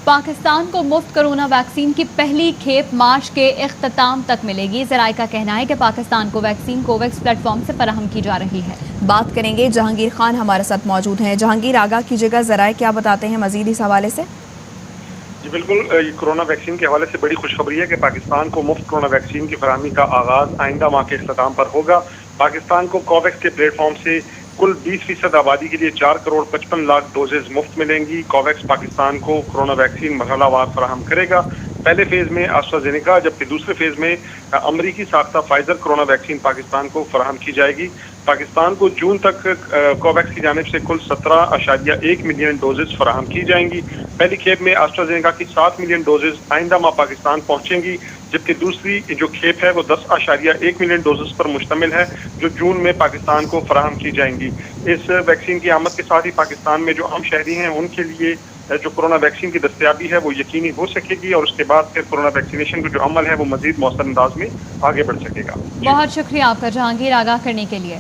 پاکستان کو مفت corona vaccine کی پہلی کھیپ مارچ کے اختتام تک ملے گی۔ ذرائع کا کہنا ہے کہ پاکستان کو ویکسین کوویکس پلیٹ فارم سے فراہم کی جا رہی ہے۔ بات کریں گے، جہانگیر خان ہمارے ساتھ موجود ہیں۔ جہانگیر، آگاہ کیجیے گا، ذرائع کیا بتاتے ہیں مزید اس حوالے سے؟ جی بالکل، کورونا ویکسین کے حوالے سے بڑی خوشخبری ہے کہ پاکستان کو مفت کورونا ویکسین کی فراہمی کا آغاز آئندہ ماہ کے اختتام پر ہوگا۔ پاکستان کو کوویکس کے پلیٹ فارم سے کل 20% آبادی کے لیے 4,55,00,000 ڈوزز مفت ملیں گی۔ کوویکس پاکستان کو کورونا ویکسین مرحلہ وار فراہم کرے گا۔ پہلے فیز میں AstraZeneca، جبکہ دوسرے فیز میں امریکی ساختہ فائزر کورونا ویکسین پاکستان کو فراہم کی جائے گی۔ پاکستان کو جون تک کوویکس کی جانب سے کل 17.1 ملین ڈوزز فراہم کی جائیں گی۔ پہلی کھیپ میں AstraZeneca کی 7 ملین ڈوزز آئندہ ماہ پاکستان پہنچیں گی، جبکہ دوسری جو کھیپ ہے وہ 10.1 ملین ڈوزز پر مشتمل ہے، جو جون میں پاکستان کو فراہم کی جائیں گی۔ اس ویکسین کی آمد کے ساتھ ہی پاکستان میں جو عام شہری ہیں ان کے لیے جو کورونا ویکسین کی دستیابی ہے وہ یقینی ہو سکے گی، اور اس کے بعد پھر کورونا ویکسینیشن کا جو عمل ہے وہ مزید مؤثر انداز میں آگے بڑھ سکے گا۔ بہت شکریہ آپ کا جہانگیر، آگاہ کرنے کے لیے۔